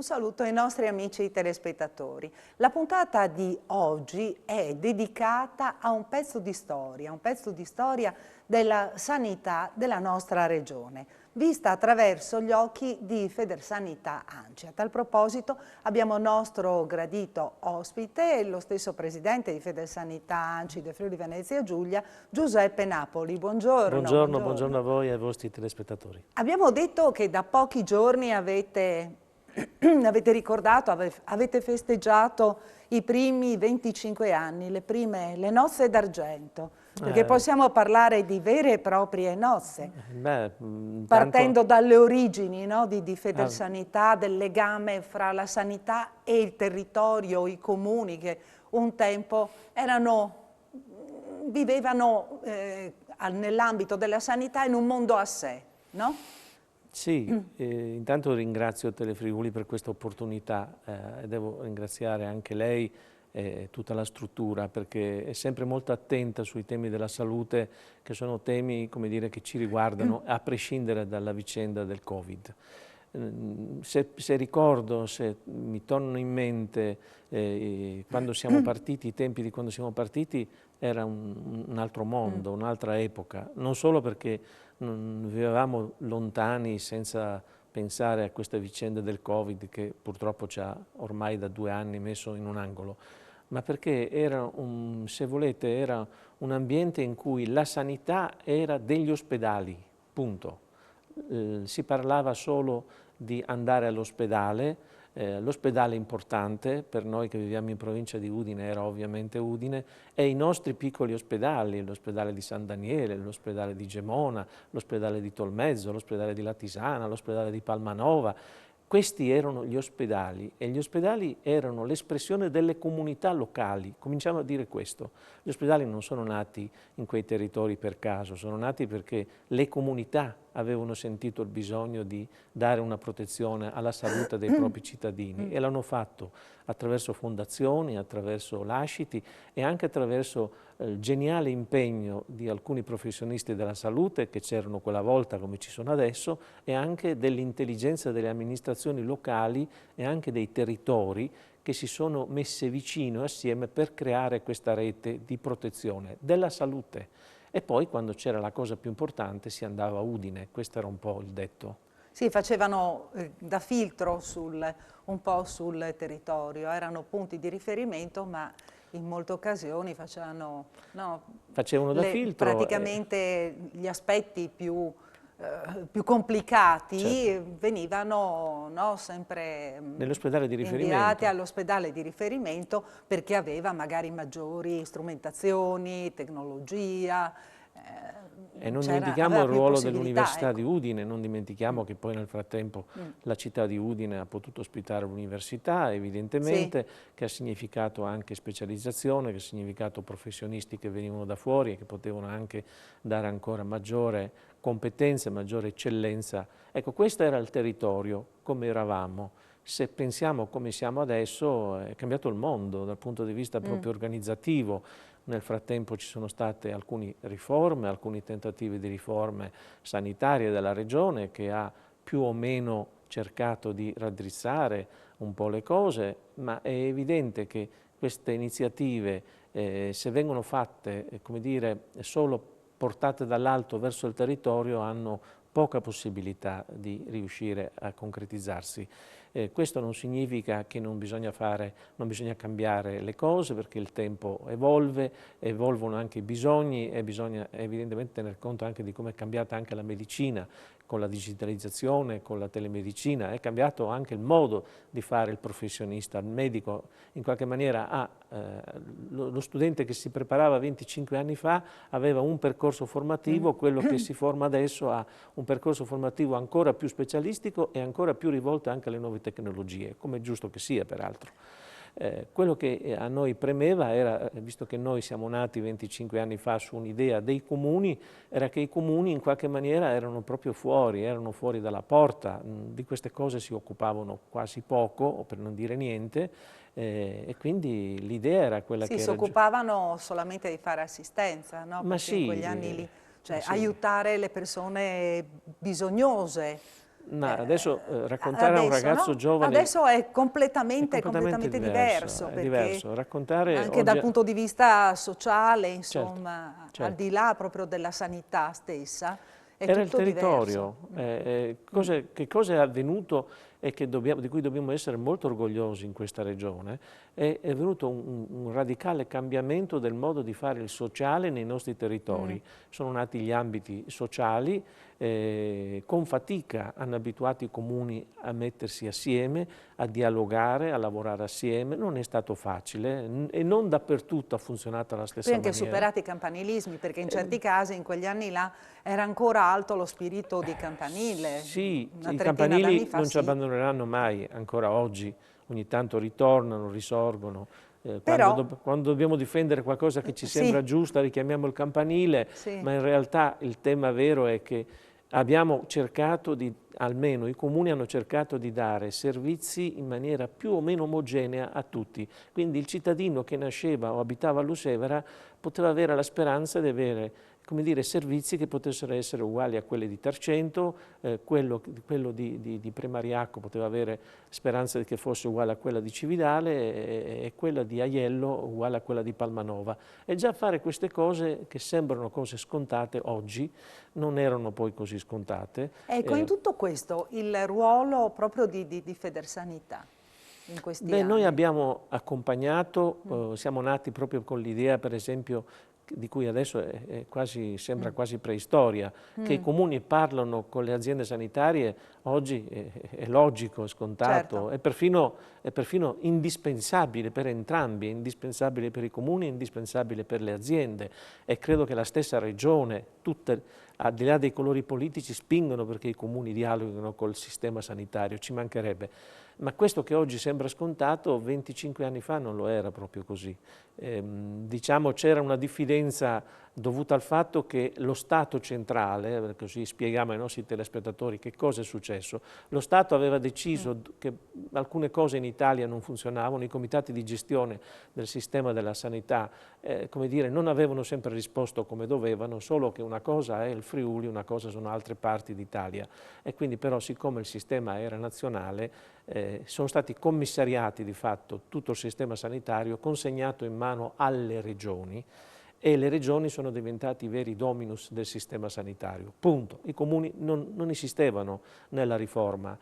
saluto ai nostri amici telespettatori. La puntata di oggi è dedicata a un pezzo di storia della sanità della nostra regione, vista attraverso gli occhi di Federsanità ANCI. A tal proposito abbiamo il nostro gradito ospite, lo stesso presidente di Federsanità ANCI del Friuli Venezia Giulia, Giuseppe Napoli. Buongiorno. Buongiorno a voi e ai vostri telespettatori. Abbiamo detto che da pochi giorni avete ricordato, avete festeggiato i primi 25 anni, le nozze d'argento, perché possiamo parlare di vere e proprie nozze, partendo dalle origini, no, di Federsanità, del legame fra la sanità e il territorio, i comuni che un tempo vivevano nell'ambito della sanità in un mondo a sé, no? Sì, intanto ringrazio Telefriuli per questa opportunità e devo ringraziare anche lei e tutta la struttura, perché è sempre molto attenta sui temi della salute, che sono temi, come dire, che ci riguardano a prescindere dalla vicenda del Covid. Se ricordo, se mi tornano in mente quando siamo partiti, i tempi di quando siamo partiti, era un altro mondo, un'altra epoca, non solo perché vivevamo lontani senza pensare a questa vicenda del Covid che purtroppo ci ha ormai da 2 anni messo in un angolo, ma perché era se volete, era un ambiente in cui la sanità era degli ospedali, punto. Si parlava solo di andare all'ospedale, l'ospedale importante per noi che viviamo in provincia di Udine era ovviamente Udine, e i nostri piccoli ospedali, l'ospedale di San Daniele, l'ospedale di Gemona, l'ospedale di Tolmezzo, l'ospedale di Latisana, l'ospedale di Palmanova. Questi erano gli ospedali e gli ospedali erano l'espressione delle comunità locali. Cominciamo a dire questo. Gli ospedali non sono nati in quei territori per caso, sono nati perché le comunità avevano sentito il bisogno di dare una protezione alla salute dei propri cittadini e l'hanno fatto attraverso fondazioni, attraverso lasciti e anche attraverso il geniale impegno di alcuni professionisti della salute che c'erano quella volta come ci sono adesso e anche dell'intelligenza delle amministrazioni locali e anche dei territori che si sono messe vicino assieme per creare questa rete di protezione della salute. E poi quando c'era la cosa più importante si andava a Udine, questo era un po' il detto. Sì, facevano da filtro un po' sul territorio, erano punti di riferimento, ma in molte occasioni facevano da filtro praticamente gli aspetti più complicati, certo, venivano sempre nell'ospedale di riferimento, inviati all'ospedale di riferimento perché aveva magari maggiori strumentazioni, tecnologia. E non dimentichiamo il ruolo dell'Università ecco. di Udine, non dimentichiamo che poi nel frattempo la città di Udine ha potuto ospitare l'università, evidentemente, sì, che ha significato anche specializzazione, che ha significato professionisti che venivano da fuori e che potevano anche dare ancora maggiore competenza, maggiore eccellenza. Ecco, questo era il territorio, come eravamo. Se pensiamo come siamo adesso, è cambiato il mondo dal punto di vista proprio organizzativo. Nel frattempo ci sono state alcune riforme, alcuni tentativi di riforme sanitarie della Regione che ha più o meno cercato di raddrizzare un po' le cose, ma è evidente che queste iniziative, se vengono fatte, come dire, solo portate dall'alto verso il territorio, hanno poca possibilità di riuscire a concretizzarsi. Questo non significa che non bisogna cambiare le cose, perché il tempo evolve, evolvono anche i bisogni e bisogna evidentemente tener conto anche di come è cambiata anche la medicina con la digitalizzazione, con la telemedicina, è cambiato anche il modo di fare il professionista, il medico in qualche maniera lo studente che si preparava 25 anni fa aveva un percorso formativo, quello che si forma adesso ha un percorso formativo ancora più specialistico e ancora più rivolto anche alle nuove tecnologie, come è giusto che sia peraltro. Quello che a noi premeva era, visto che noi siamo nati 25 anni fa su un'idea dei comuni, era che i comuni in qualche maniera erano proprio fuori, erano fuori dalla porta, di queste cose si occupavano quasi poco, o per non dire niente, e quindi l'idea era quella che... Si occupavano solamente di fare assistenza, no? Ma Perché sì, in quegli anni lì, cioè sì, aiutare le persone bisognose. No, adesso raccontare a un ragazzo giovane... Adesso è completamente diverso, è perché diverso. Raccontare anche oggi... dal punto di vista sociale, insomma, certo. al di là proprio della sanità stessa, è Era il tutto territorio. diverso. Che cosa è avvenuto e di cui dobbiamo essere molto orgogliosi in questa regione? È venuto un radicale cambiamento del modo di fare il sociale nei nostri territori. Sono nati gli ambiti sociali, con fatica hanno abituato i comuni a mettersi assieme, a dialogare, a lavorare assieme. Non è stato facile e non dappertutto ha funzionato alla stessa Poi anche maniera. superati i campanilismi, perché in certi casi, in quegli anni là, era ancora alto lo spirito di campanile. Sì, Una i trentina d'anni campanili fa non ci sì. abbandoneranno mai, ancora oggi. Ogni tanto ritornano, risorgono. Però, Quando dobbiamo difendere qualcosa che ci sembra sì, giusta, richiamiamo il campanile, sì. ma in realtà il tema vero è che abbiamo cercato di, almeno i comuni hanno cercato di dare servizi in maniera più o meno omogenea a tutti. Quindi il cittadino che nasceva o abitava a Lusevera poteva avere la speranza di avere, come dire, servizi che potessero essere uguali a quelli di Tarcento, quello di Premariacco poteva avere speranza che fosse uguale a quella di Cividale e quella di Aiello uguale a quella di Palmanova. E già fare queste cose che sembrano cose scontate oggi non erano poi così scontate. Ecco, in tutto questo il ruolo proprio di Federsanità in questi anni. Noi abbiamo accompagnato, siamo nati proprio con l'idea, per esempio, di cui adesso sembra quasi preistoria, che i comuni parlano con le aziende sanitarie, oggi è logico, è scontato, Certo. è perfino indispensabile per entrambi, è indispensabile per i comuni, è indispensabile per le aziende e credo che la stessa regione, tutte, al di là dei colori politici, spingono perché i comuni dialoghino col sistema sanitario, ci mancherebbe. Ma questo che oggi sembra scontato, 25 anni fa non lo era proprio così. Diciamo c'era una diffidenza dovuta al fatto che lo Stato centrale, così spieghiamo ai nostri telespettatori che cosa è successo, lo Stato aveva deciso che alcune cose in Italia non funzionavano, i comitati di gestione del sistema della sanità, come dire, non avevano sempre risposto come dovevano, solo che una cosa è il Friuli, una cosa sono altre parti d'Italia. E quindi però siccome il sistema era nazionale, sono stati commissariati di fatto tutto il sistema sanitario, consegnato in mano alle regioni e le regioni sono diventati i veri dominus del sistema sanitario. Punto. I comuni non esistevano nella riforma.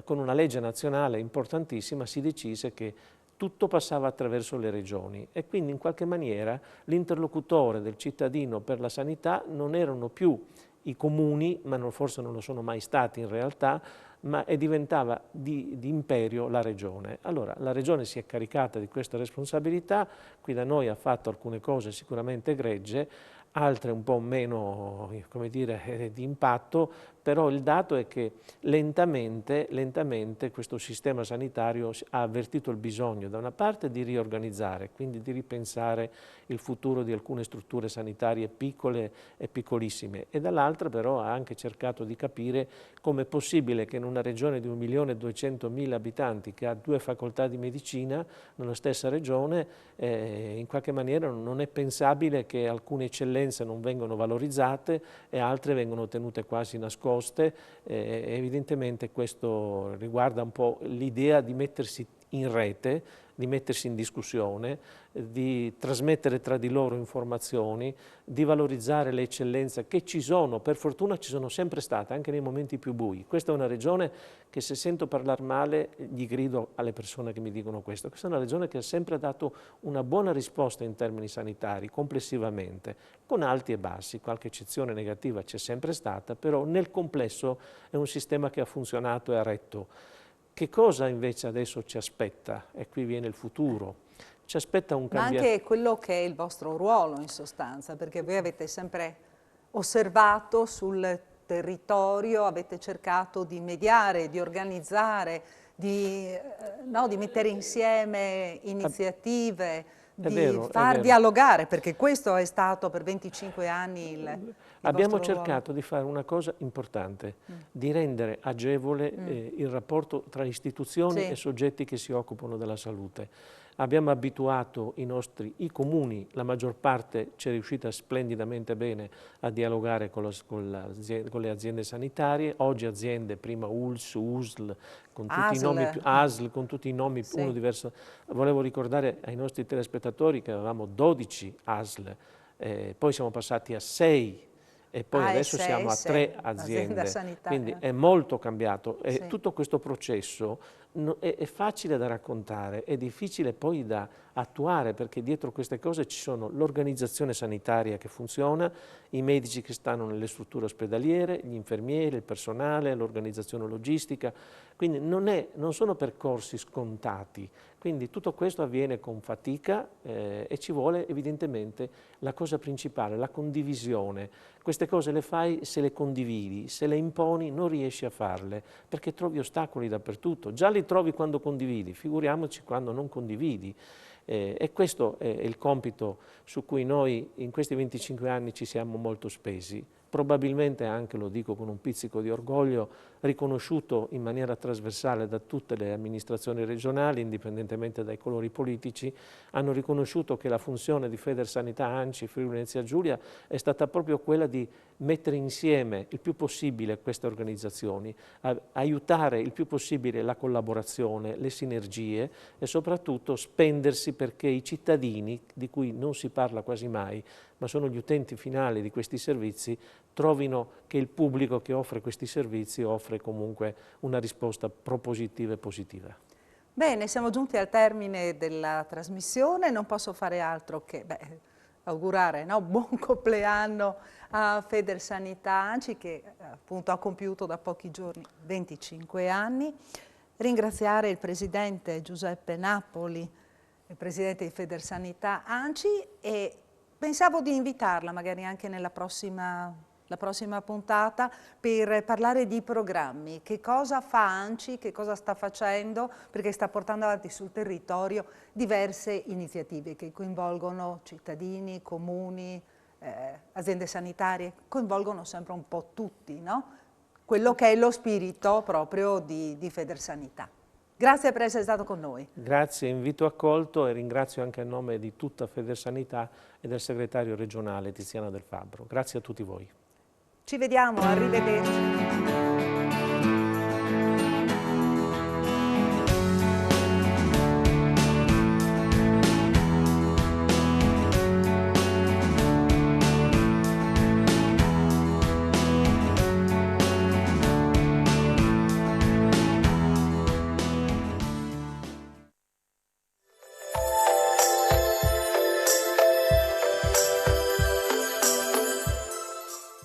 Con una legge nazionale importantissima si decise che tutto passava attraverso le regioni e quindi in qualche maniera l'interlocutore del cittadino per la sanità non erano più i comuni, ma forse non lo sono mai stati in realtà, ma diventava di imperio la regione. Allora la regione si è caricata di questa responsabilità, qui da noi ha fatto alcune cose sicuramente egregie, altre un po' meno, come dire, di impatto, però il dato è che lentamente questo sistema sanitario ha avvertito il bisogno da una parte di riorganizzare, quindi di ripensare il futuro di alcune strutture sanitarie piccole e piccolissime e dall'altra però ha anche cercato di capire come è possibile che in una regione di 1.200.000 abitanti che ha 2 facoltà di medicina nella stessa regione in qualche maniera non è pensabile che alcune eccellenze non vengono valorizzate e altre vengono tenute quasi nascoste. Evidentemente questo riguarda un po' l'idea di mettersi in rete, di mettersi in discussione, di trasmettere tra di loro informazioni, di valorizzare le eccellenze che ci sono, per fortuna ci sono sempre state, anche nei momenti più bui. Questa è una regione che se sento parlare male gli grido alle persone che mi dicono questo. Questa è una regione che ha sempre dato una buona risposta in termini sanitari, complessivamente, con alti e bassi, qualche eccezione negativa c'è sempre stata, però nel complesso è un sistema che ha funzionato e ha retto. Che cosa invece adesso ci aspetta? E qui viene il futuro. Ci aspetta un cambiamento. Ma anche quello che è il vostro ruolo in sostanza, perché voi avete sempre osservato sul territorio, avete cercato di mediare, di organizzare, di mettere insieme iniziative, di far dialogare, perché questo è stato per 25 anni il Abbiamo vostro cercato ruolo. di fare una cosa importante, di rendere agevole il rapporto tra istituzioni e soggetti che si occupano della salute. abbiamo abituato i comuni, la maggior parte ci è riuscita splendidamente bene a dialogare con le aziende sanitarie, oggi aziende, prima ULS, USL, con tutti i nomi, ASL, con tutti i nomi, sì. uno diverso. Volevo ricordare ai nostri telespettatori che avevamo 12 ASL, poi siamo passati a 6 e poi adesso siamo a 3 aziende, quindi è molto cambiato e tutto questo processo è facile da raccontare, è difficile poi da attuare, perché dietro queste cose ci sono l'organizzazione sanitaria che funziona, i medici che stanno nelle strutture ospedaliere, gli infermieri, il personale, l'organizzazione logistica, quindi non sono percorsi scontati, quindi tutto questo avviene con fatica e ci vuole evidentemente la cosa principale, la condivisione. Queste cose le fai se le condividi, se le imponi non riesci a farle, perché trovi ostacoli dappertutto. Già li trovi quando condividi, figuriamoci quando non condividi. E questo è il compito su cui noi in questi 25 anni ci siamo molto spesi. Probabilmente anche, lo dico con un pizzico di orgoglio, riconosciuto in maniera trasversale da tutte le amministrazioni regionali, indipendentemente dai colori politici, hanno riconosciuto che la funzione di Federsanità ANCI Friuli Venezia Giulia è stata proprio quella di mettere insieme il più possibile queste organizzazioni, aiutare il più possibile la collaborazione, le sinergie e soprattutto spendersi perché i cittadini, di cui non si parla quasi mai, ma sono gli utenti finali di questi servizi, trovino che il pubblico che offre questi servizi offre comunque una risposta propositiva e positiva. Bene, siamo giunti al termine della trasmissione, non posso fare altro che augurare buon compleanno a Federsanità ANCI che appunto ha compiuto da pochi giorni 25 anni, ringraziare il Presidente Giuseppe Napoli, il Presidente di Federsanità ANCI, e pensavo di invitarla magari anche la prossima puntata per parlare di programmi, che cosa fa ANCI, che cosa sta facendo, perché sta portando avanti sul territorio diverse iniziative che coinvolgono cittadini, comuni, aziende sanitarie, coinvolgono sempre un po' tutti, no? Quello che è lo spirito proprio di Federsanità. Grazie per essere stato con noi. Grazie, invito accolto e ringrazio anche a nome di tutta Federsanità e del segretario regionale Tiziana Del Fabbro. Grazie a tutti voi. Ci vediamo, arrivederci.